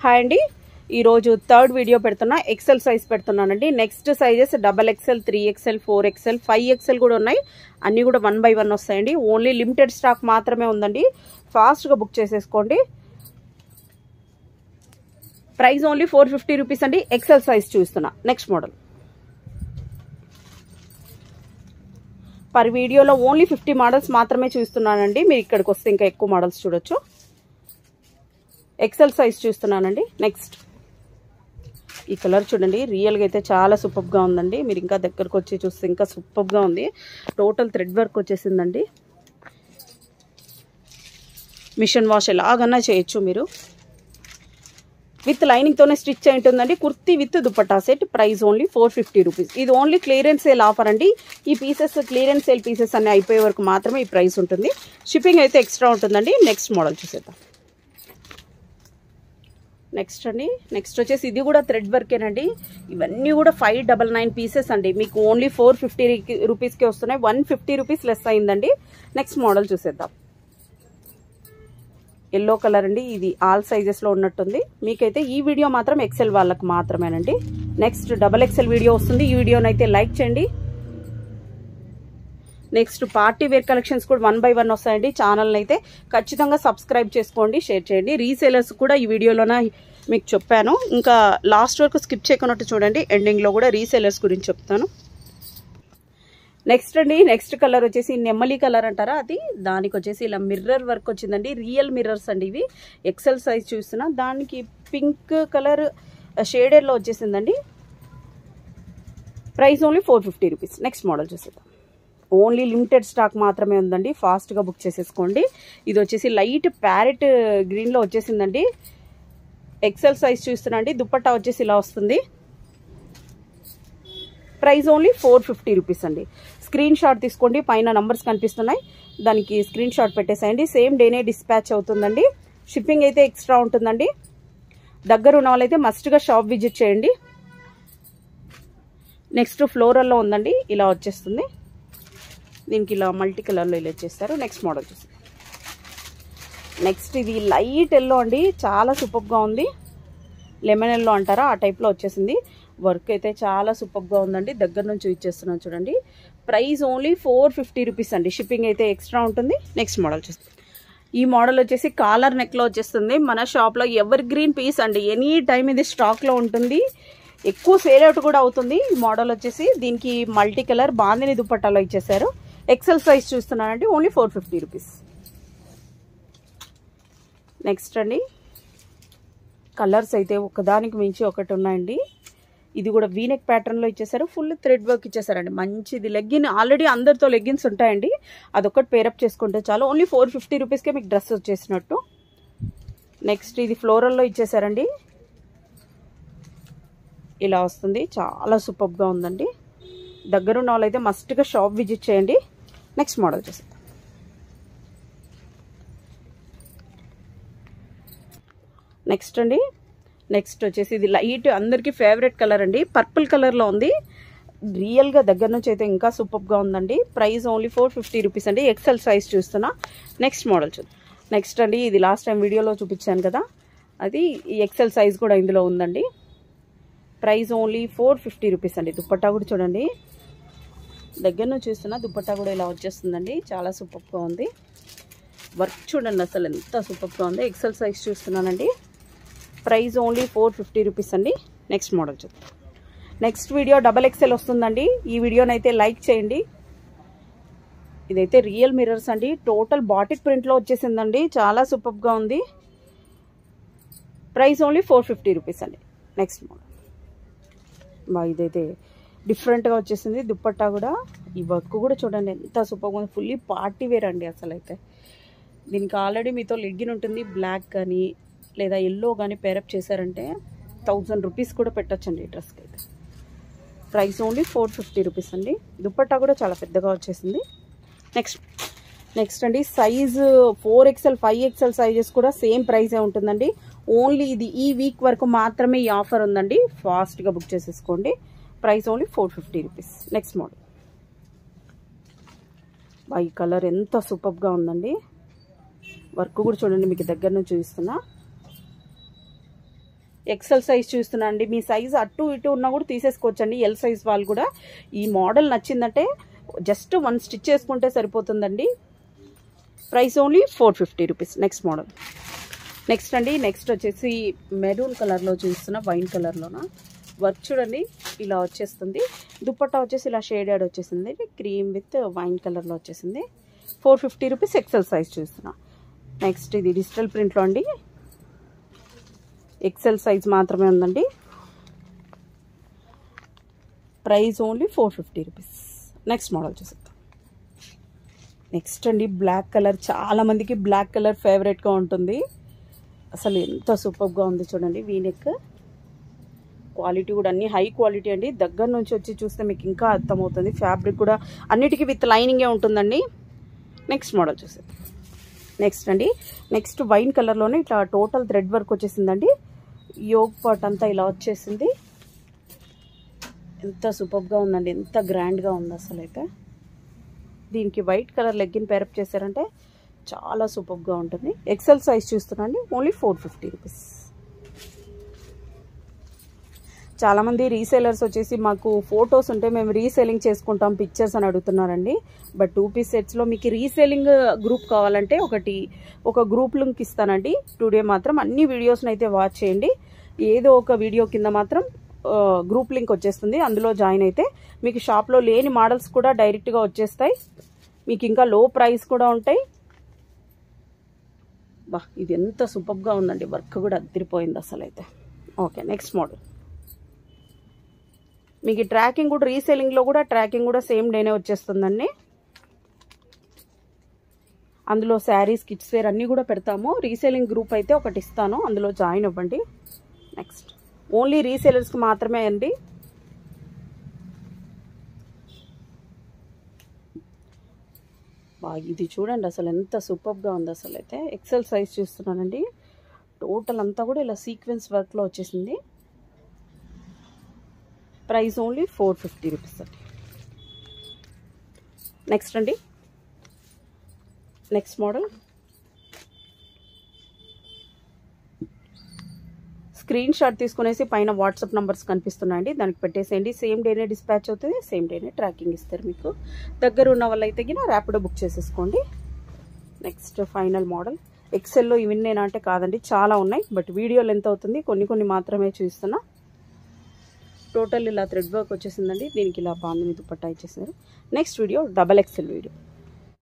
Hi అండి, ఈరోజు third video పెడుతున్నా. ఎక్సెల్ సైజ్ పెడుతున్నానండి. Next sizes XXL, 3XL, 4XL, 5XL కూడా ఉన్నాయి. అన్నీ కూడా 1 by 1 వస్తాయండి. ఓన్లీ లిమిటెడ్ స్టాక్ మాత్రమే ఉందండి. ఫాస్ట్గా బుక్ చేసేసుకోండి. ప్రైస్ ఓన్లీ 450 రూపీస్ అండి. ఎక్సెల్ సైజ్ చూస్తున్నా. నెక్స్ట్ మోడల్ పర్ వీడియోలో ఓన్లీ 50 మోడల్స్ మాత్రమే చూస్తున్నానండి. మీరు ఇక్కడికి వస్తే ఇంకా ఎక్కువ మోడల్స్ చూడొచ్చు. ఎక్సెల్ సైజ్ చూస్తున్నానండి. నెక్స్ట్ ఈ కలర్ చూడండి, రియల్గా అయితే చాలా సూపర్గా ఉందండి. మీరు ఇంకా దగ్గరకు వచ్చి చూస్తే ఇంకా సూపర్గా ఉంది. టోటల్ థ్రెడ్ వర్క్ వచ్చేసిందండి. మిషన్ వాష్ ఎలాగన్నా చేయొచ్చు మీరు. విత్ లైనింగ్తోనే స్టిచ్ అయి ఉంటుందండి. Kurti with dupatta set. Price only 450 rupees. ఇది ఓన్లీ క్లియరెన్స్ సేల్ ఆఫర్ అండి. ఈ పీసెస్ క్లియరెన్స్ సేల్ పీసెస్ అన్నీ అయిపోయే వరకు మాత్రమే ఈ ప్రైస్ ఉంటుంది. షిప్పింగ్ అయితే ఎక్స్ట్రా ఉంటుందండి. నెక్స్ట్ మోడల్ చూసేద్దాం. నెక్స్ట్ అండి, నెక్స్ట్ వచ్చేసి ఇది కూడా థ్రెడ్ వర్కేనండి. ఇవన్నీ కూడా 599 పీసెస్ అండి. మీకు ఓన్లీ 450 రూపీస్కే వస్తున్నాయి. 150 రూపీస్ లెస్ అయిందండి. నెక్స్ట్ మోడల్ చూసేద్దాం. ఎల్లో కలర్ అండి. ఇది ఆల్ సైజెస్లో ఉన్నట్టుంది. మీకైతే ఈ వీడియో మాత్రం ఎక్సెల్ వాళ్ళకి మాత్రమేనండి. నెక్స్ట్ XXL వీడియో వస్తుంది. ఈ వీడియోనైతే లైక్ చేయండి. నెక్స్ట్ పార్టీ వేర్ కలెక్షన్స్ కూడా 1 by 1 వస్తాయండి. ఛానల్ని అయితే ఖచ్చితంగా సబ్స్క్రైబ్ చేసుకోండి, షేర్ చేయండి. రీసేలర్స్ కూడా ఈ వీడియోలోనే మీకు చెప్పాను. ఇంకా లాస్ట్ వరకు స్కిప్ చేయకున్నట్టు చూడండి. ఎండింగ్లో కూడా రీసేలర్స్ గురించి చెప్తాను. నెక్స్ట్ అండి, నెక్స్ట్ కలర్ వచ్చేసి నెమలి కలర్ అంటారా, అది దానికి వచ్చేసి ఇలా మిర్రర్ వర్క్ వచ్చిందండి. రియల్ మిర్రర్స్ అండి ఇవి. ఎక్సెల్ సైజ్ చూస్తున్నా. దానికి పింక్ కలర్ షేడెడ్లో వచ్చేసిందండి. Price only 450 rupees. Next model చూసేద్దాం. ఓన్లీ లిమిటెడ్ స్టాక్ మాత్రమే ఉందండి. ఫాస్ట్గా బుక్ చేసేసుకోండి. ఇది వచ్చేసి లైట్ ప్యారెట్ గ్రీన్లో వచ్చేసిందండి. XL size చూస్తున్నాండి. దుపట్టా వచ్చేసి ఇలా వస్తుంది. ప్రైస్ ఓన్లీ 450 రూపీస్ అండి. స్క్రీన్ షాట్ తీసుకోండి. పైన నంబర్స్ కనిపిస్తున్నాయి, దానికి స్క్రీన్ షాట్ పెట్టేసేయండి. సేమ్ డేనే డిస్పాచ్ అవుతుందండి. షిప్పింగ్ అయితే ఎక్స్ట్రా ఉంటుందండి. దగ్గర ఉన్న వాళ్ళైతే మస్ట్గా షాప్ విజిట్ చేయండి. నెక్స్ట్ ఫ్లోరల్లో ఉందండి. ఇలా వచ్చేస్తుంది. దీనికి ఇలా మల్టీ కలర్లో ఇలా చేస్తారు. నెక్స్ట్ మోడల్ చూసి. నెక్స్ట్ ఇది లైట్ ఎల్లో అండి. చాలా సూపర్గా ఉంది. లెమన్ ఎల్లో అంటారా, ఆ టైప్లో వచ్చేసింది. వర్క్ అయితే చాలా సూపర్గా ఉందండి. దగ్గర నుంచి ఇచ్చేస్తున్నాను చూడండి. ప్రైస్ ఓన్లీ 450 రూపీస్ అండి. షిప్పింగ్ అయితే ఎక్స్ట్రా ఉంటుంది. నెక్స్ట్ మోడల్ చూస్తే ఈ మోడల్ వచ్చేసి కాలర్ నెక్లో వచ్చేస్తుంది. మన షాప్లో ఎవర్ గ్రీన్ పీస్ అండి. ఎనీ టైం ఇది స్టాక్లో ఉంటుంది. ఎక్కువ సేల్ అవుట్ కూడా అవుతుంది. ఈ మోడల్ వచ్చేసి దీనికి మల్టీ కలర్ బాందిని దుపట్టాలో ఇచ్చేసారు. ఎక్సెల్ సైజ్ చూస్తున్నానండి. Only 450 rupees. నెక్స్ట్ అండి, కలర్స్ అయితే ఒకదానికి మించి ఒకటి ఉన్నాయండి. ఇది కూడా వీనెక్ ప్యాటర్న్లో ఇచ్చేసారు. ఫుల్ థ్రెడ్ వర్క్ ఇచ్చేసారండి. మంచిది. లెగ్గిన్ ఆల్రెడీ అందరితో లెగ్గిన్స్ ఉంటాయండి. అదొకటి పేరప్ చేసుకుంటే చాలు. ఓన్లీ 450 రూపీస్కే మీకు డ్రెస్ వచ్చేసినట్టు. నెక్స్ట్ ఇది ఫ్లోరల్లో ఇచ్చేసారండి. ఇలా వస్తుంది. చాలా సూపర్గా ఉందండి. దగ్గరున్న వాళ్ళైతే మస్ట్గా షాప్ విజిట్ చేయండి. నెక్స్ట్ మోడల్ చూసి. నెక్స్ట్ అండి, నెక్స్ట్ వచ్చేసి ఇది లైట్ అందరికీ ఫేవరెట్ కలర్ అండి. పర్పుల్ కలర్లో ఉంది. రియల్గా దగ్గర నుంచి అయితే ఇంకా సూపర్గా ఉందండి. ప్రైస్ ఓన్లీ 450 రూపీస్ అండి. ఎక్సెల్ సైజ్ చూస్తున్నా. నెక్స్ట్ మోడల్ చూద్దాం. నెక్స్ట్ అండి, ఇది లాస్ట్ టైం వీడియోలో చూపించాను కదా, అది ఈ ఎక్సెల్ సైజ్ కూడా ఇందులో ఉందండి. ప్రైస్ ఓన్లీ 450 రూపీస్ అండి. దుపట్టా కూడా చూడండి. దగ్గర నుంచి చూస్తున్నా. దుపట్టా కూడా ఇలా వచ్చేస్తుందండి. చాలా సూపర్గా ఉంది. వర్క్ చూడండి అసలు ఎంత సూపర్గా ఉంది. ఎక్సెల్ సైజ్ చూస్తున్నానండి. ప్రైస్ ఓన్లీ 450 రూపీస్ అండి. నెక్స్ట్ మోడల్ చూద్దాం. నెక్స్ట్ వీడియో XXL వస్తుందండి. ఈ వీడియోనైతే లైక్ చేయండి. ఇదైతే రియల్ మిర్రర్స్ అండి. టోటల్ బాటిక్ ప్రింట్లో వచ్చేసిందండి. చాలా సూపర్గా ఉంది. ప్రైస్ ఓన్లీ 450 రూపీస్ అండి. నెక్స్ట్ మోడల్ ఇదైతే డిఫరెంట్గా వచ్చేసింది. దుపట్టా కూడా ఈ వర్క్ కూడా చూడండి ఎంత సూపర్గా ఉంది. ఫుల్లీ పార్టీ వేర్ అండి అసలు అయితే. దీనికి ఆల్రెడీ మీతో లెగ్గిన్ ఉంటుంది. బ్లాక్ కానీ లేదా ఎల్లో కానీ పేరప్ చేశారంటే 1000 రూపీస్ కూడా పెట్టచ్చండి ఈ డ్రెస్కి అయితే. ప్రైస్ ఓన్లీ 450 రూపీస్ అండి. దుపట్టా కూడా చాలా పెద్దగా వచ్చేసింది. నెక్స్ట్ అండి, సైజు 4XL, 5XL సైజెస్ కూడా సేమ్ ప్రైజే ఉంటుందండి. ఓన్లీ ఇది ఈ వీక్ వరకు మాత్రమే ఈ ఆఫర్ ఉందండి. ఫాస్ట్గా బుక్ చేసేసుకోండి. Price only 450 rupees. Next model. ఈ కలర్ ఎంత సూపర్గా ఉందండి. వర్క్ కూడా చూడండి, మీకు దగ్గర నుంచి చూపిస్తున్నా. ఎక్సెల్ సైజ్ చూస్తున్నా అండి. మీ సైజ్ అటు ఇటు ఉన్నా కూడా తీసేసుకోవచ్చండి. ఎల్ సైజ్ వాళ్ళు కూడా. ఈ మోడల్ నచ్చిందంటే జస్ట్ 1 స్టిచ్ చేసుకుంటే సరిపోతుందండి. Price only 450 rupees. Next model. Next అండి, నెక్స్ట్ వచ్చేసి మెరూన్ కలర్లో చూస్తున్న, వైన్ కలర్లోన వర్క్ చూడండి ఇలా వచ్చేస్తుంది. దుపట్టా వచ్చేసి ఇలా షేడెడ్ వచ్చేసింది, క్రీమ్ విత్ వైన్ కలర్లో వచ్చేసింది. 450 రూపీస్. ఎక్సెల్ సైజ్ చూస్తున్నా. నెక్స్ట్ ఇది డిజిటల్ ప్రింట్లో అండి, ఎక్సెల్ సైజ్ మాత్రమే ఉందండి. Price only 450 rupees. Next model చూసేద్దాం. నెక్స్ట్ అండి బ్లాక్ కలర్. చాలా మందికి బ్లాక్ కలర్ ఫేవరెట్గా ఉంటుంది. అసలు ఎంత సూపర్గా ఉంది చూడండి. వీనెక్ క్వాలిటీ కూడా అన్ని హై క్వాలిటీ అండి. దగ్గర నుంచి వచ్చి చూస్తే మీకు ఇంకా అర్థమవుతుంది. ఫ్యాబ్రిక్ కూడా అన్నిటికీ విత్ లైనింగే ఉంటుందండి. నెక్స్ట్ మోడల్ చూసేద్దాం. నెక్స్ట్ అండి, నెక్స్ట్ వైన్ కలర్లోనే ఇట్లా టోటల్ థ్రెడ్ వర్క్ వచ్చేసిందండి. యోగ్ పార్ట్ అంతా ఇలా వచ్చేసింది. ఎంత సూపర్గా ఉందండి, ఎంత గ్రాండ్గా ఉంది అసలు. అయితే దీనికి వైట్ కలర్ లెగ్గిన్ పేరప్ చేశారంటే చాలా సూపర్గా ఉంటుంది. ఎక్సెల్ సైజ్ చూస్తున్నాండి. Only 450 rupees. చాలామంది రీసేలర్స్ వచ్చేసి మాకు ఫొటోస్ ఉంటే మేము రీసేలింగ్ చేసుకుంటాం పిక్చర్స్ అని అడుగుతున్నారండి. బట్ 2 పీస్ సెట్స్లో మీకు రీసేలింగ్ గ్రూప్ కావాలంటే ఒక గ్రూప్ లింక్ ఇస్తానండి. టుడే మాత్రం అన్ని వీడియోస్ని అయితే వాచ్ చేయండి. ఏదో ఒక వీడియో కింద మాత్రం గ్రూప్ లింక్ వచ్చేస్తుంది. అందులో జాయిన్ అయితే మీకు షాప్లో లేని మోడల్స్ కూడా డైరెక్ట్గా వచ్చేస్తాయి. మీకు ఇంకా లో ప్రైస్ కూడా ఉంటాయి. బా ఇది ఎంత సూపర్గా ఉందండి. వర్క్ కూడా అదిరిపోయింది అసలు అయితే. Okay, next model. మీకు ట్రాకింగ్ కూడా రీసేలింగ్లో కూడా ట్రాకింగ్ కూడా సేమ్ డేనే వచ్చేస్తుందండి. అందులో శారీస్, కిడ్స్ వేర్ అన్నీ కూడా పెడతాము. రీసేలింగ్ గ్రూప్ అయితే ఒకటి ఇస్తాను, అందులో జాయిన్ అవ్వండి. నెక్స్ట్ ఓన్లీ రీసేలర్స్కి మాత్రమే అండి. ఇది చూడండి అసలు ఎంత సూపర్గా ఉంది అసలు అయితే. ఎక్సెల్ సైజ్ చూస్తున్నానండి. టోటల్ అంతా కూడా ఇలా సీక్వెన్స్ వర్క్లో వచ్చేసింది. ప్రైస్ ఓన్లీ 450 రూపీస్ అండి. నెక్స్ట్ అండి, నెక్స్ట్ మోడల్. స్క్రీన్ షాట్ తీసుకునేసి పైన వాట్సాప్ నెంబర్స్ కనిపిస్తున్నాయండి, దానికి పెట్టేసేయండి. సేమ్ డేనే డిస్పాచ్ అవుతుంది, సేమ్ డేనే ట్రాకింగ్ ఇస్తారు. మీకు దగ్గర ఉన్న వాళ్ళైతే గిన ర్యాపిడో బుక్ చేసేసుకోండి. Next final model. ఎక్సెల్లో ఇవన్నేనా అంటే కాదండి, చాలా ఉన్నాయి. బట్ వీడియో లెంత్ అవుతుంది, కొన్ని మాత్రమే చూస్తున్నా. టోటల్ ఇలా థ్రెడ్ వర్క్ వచ్చేసిందండి. దీనికి ఇలా బాందిని దుపట్టా ఇచ్చేసారు. Next video double XL video.